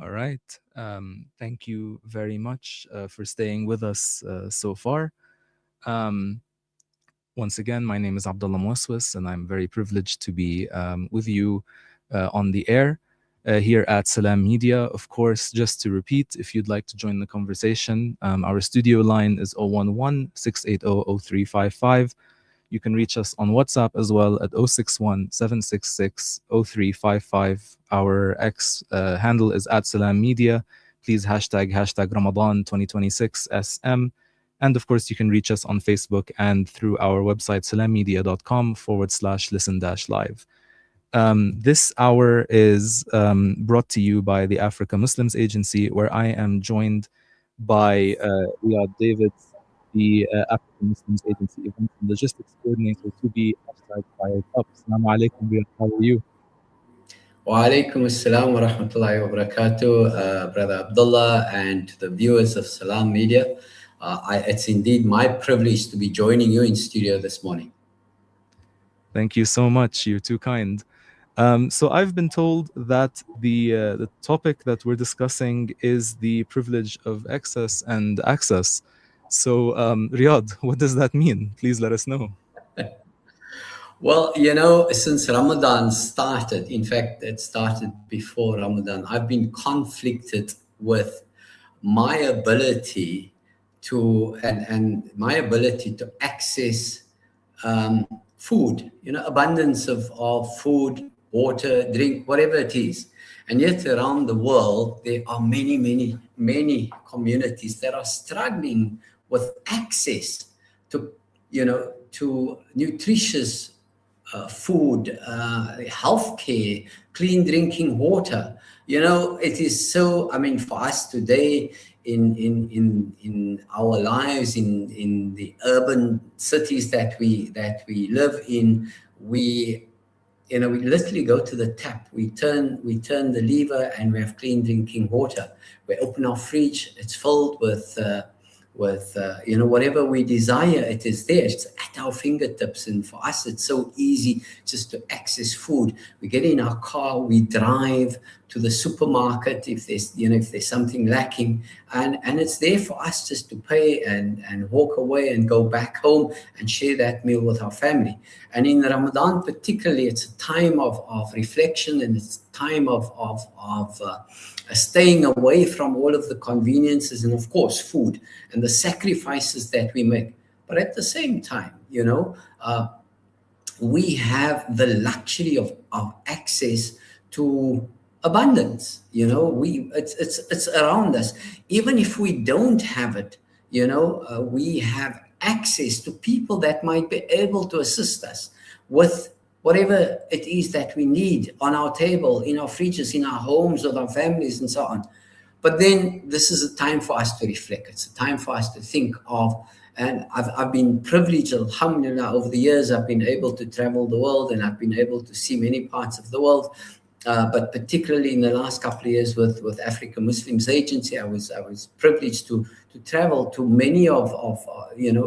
All right. Thank you very much for staying with us so far. Um, Once again, my name is Abdullah Mwaswis, and I'm very privileged to be with you on the air here at Salam Media. Of course, just to repeat, if you'd like to join the conversation, our studio line is 011 680 0355. You can reach us on WhatsApp as well at 061 766 0355. Our X handle is at Salam Media. Please hashtag Ramadan 2026 SM. And of course, you can reach us on Facebook and through our website, salammedia.com/listen-live. This hour is brought to you by the Africa Muslims Agency, where I am joined by Riyadh Davids, the African Muslims Agency Event and Logistics Coordinator, to be #fired up. Assalamu alaikum, Riyadh. How are you? Wa alaikum assalam wa rahmatullahi wa barakatuh, Brother Abdullah, and to the viewers of Salam Media. It's indeed my privilege to be joining you in studio this morning. Thank you so much. You're too kind. So I've been told that the topic that we're discussing is the privilege of excess and access. So Riyadh, what does that mean? Please let us know. Well, since Ramadan started, in fact, it started before Ramadan, I've been conflicted with my ability and my ability to access food, abundance of food, water, drink, whatever it is. And yet around the world, there are many, many, many communities that are struggling with access to, to nutritious food, healthcare, clean drinking water. It is so, for us today in our lives, in the urban cities that we live in, we literally go to the tap, we turn the lever, and we have clean drinking water. We open our fridge, it's filled with whatever we desire, it is there. It's at our fingertips, and for us it's so easy just to access food. We get in our car, we drive to the supermarket if there's something lacking, and it's there for us just to pay and walk away and go back home and share that meal with our family. And in Ramadan particularly, it's a time of reflection, and it's a time of staying away from all of the conveniences and, of course, food and the sacrifices that we make. But at the same time, we have the luxury of access to abundance. It's around us. Even if we don't have it, we have access to people that might be able to assist us with whatever it is that we need on our table, in our fridges, in our homes, with our families, and so on. But then this is a time for us to reflect. It's a time for us to think of, and I've been privileged, alhamdulillah, over the years. I've been able to travel the world, and I've been able to see many parts of the world. But particularly in the last couple of years with Africa Muslims Agency, I was privileged to travel to many of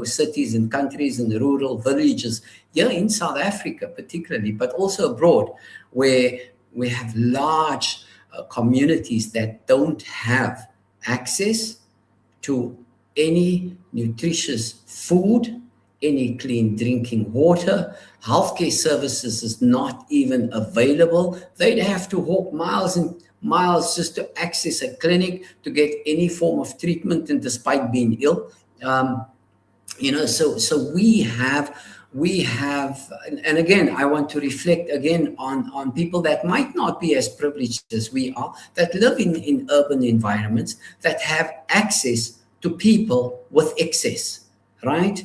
cities and countries and rural villages here in South Africa particularly, but also abroad, where we have large communities that don't have access to any nutritious food, any clean drinking water. Healthcare services is not even available. They'd have to walk miles and miles just to access a clinic to get any form of treatment, and despite being ill. So we have, and again, I want to reflect again on people that might not be as privileged as we are, that live in urban environments, that have access to people with excess, right?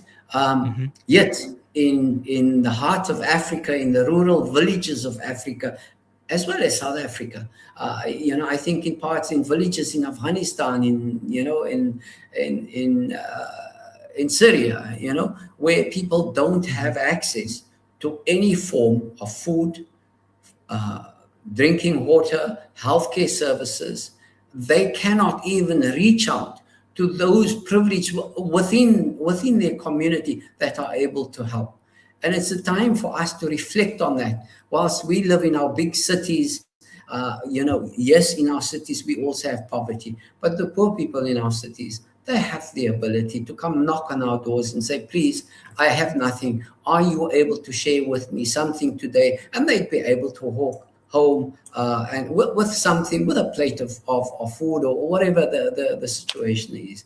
Yet in the heart of Africa, in the rural villages of Africa, as well as South Africa, I think in parts, in villages in Afghanistan, in Syria, where people don't have access to any form of food, drinking water, healthcare services. They cannot even reach out to those privileged within their community that are able to help. And it's a time for us to reflect on that. Whilst we live in our big cities, Yes, in our cities we also have poverty, but the poor people in our cities, they have the ability to come knock on our doors and say, please, I have nothing. Are you able to share with me something today? And they'd be able to walk home and with something, with a plate of food or whatever the situation is.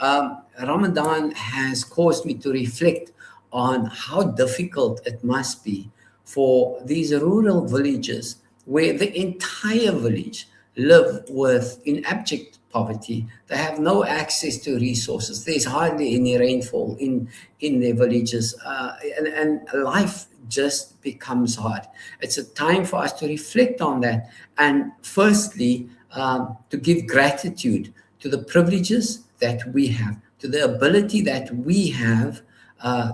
Ramadan has caused me to reflect on how difficult it must be for these rural villages where the entire village live with in abject poverty. They have no access to resources. There's hardly any rainfall in their villages, and life just becomes hard. It's a time for us to reflect on that, and firstly, to give gratitude to the privileges that we have, to the ability that we have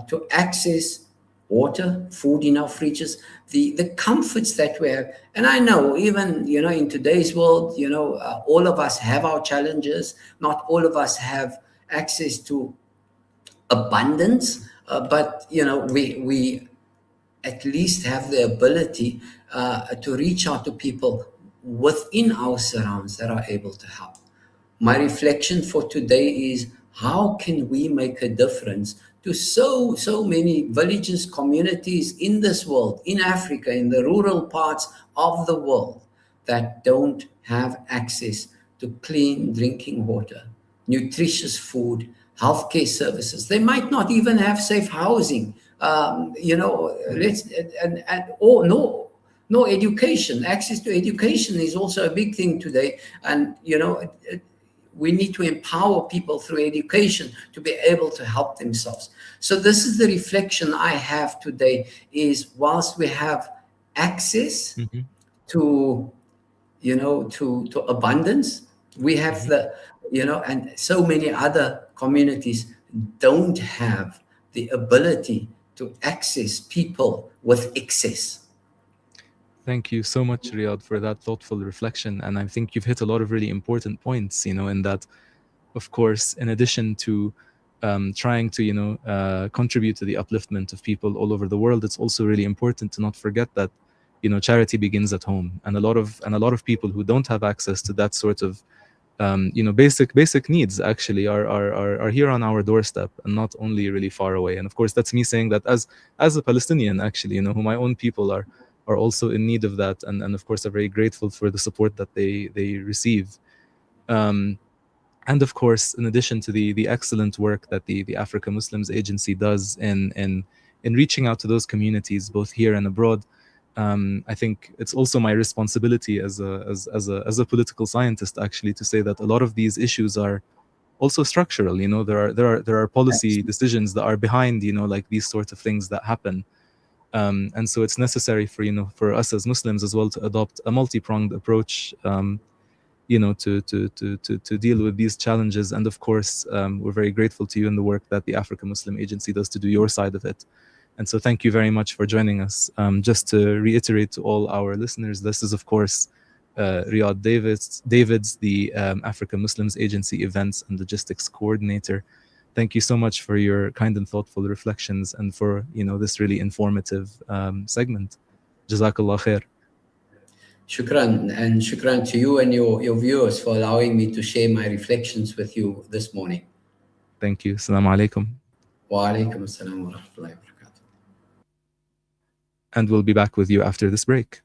to access water, food in our fridges, the comforts that we have. And I know, even in today's world, all of us have our challenges. Not all of us have access to abundance, but we at least have the ability to reach out to people within our surrounds that are able to help. My reflection for today is, how can we make a difference to so many villages, communities in this world, in Africa, in the rural parts of the world, that don't have access to clean drinking water, nutritious food, healthcare services. They might not even have safe housing. Let's or no education. Access to education is also a big thing today, and we need to empower people through education to be able to help themselves. So this is the reflection I have today, is whilst we have access Hmm. to to abundance, we have Hmm. and so many other communities don't have the ability to access people with excess. Thank you so much, Riyadh, for that thoughtful reflection. And I think you've hit a lot of really important points, in that, of course, in addition to trying to, contribute to the upliftment of people all over the world, it's also really important to not forget that, charity begins at home. And a lot of people who don't have access to that sort of basic needs actually are here on our doorstep, and not only really far away. And of course, that's me saying that as a Palestinian, actually, who my own people are also in need of that, and of course are very grateful for the support that they receive. um, and of course, in addition to the excellent work that the Africa Muslims Agency does in reaching out to those communities both here and abroad, I think it's also my responsibility as a political scientist, actually, to say that a lot of these issues are also structural. There are policy decisions that are behind, like these sorts of things that happen. And so it's necessary for us as Muslims as well to adopt a multi-pronged approach, to deal with these challenges. And of course, we're very grateful to you and the work that the Africa Muslim Agency does to do your side of it. And so thank you very much for joining us. Just to reiterate to all our listeners, this is, of course, Riyadh Davids, the Africa Muslims Agency Events and Logistics Coordinator. Thank you so much for your kind and thoughtful reflections, and for this really informative segment. Jazakallah khair. Shukran, and shukran to you and your viewers for allowing me to share my reflections with you this morning. Thank you. Assalamu alaikum. Wa alaikum assalam wa rahmatullahi wa barakatuh. And we'll be back with you after this break.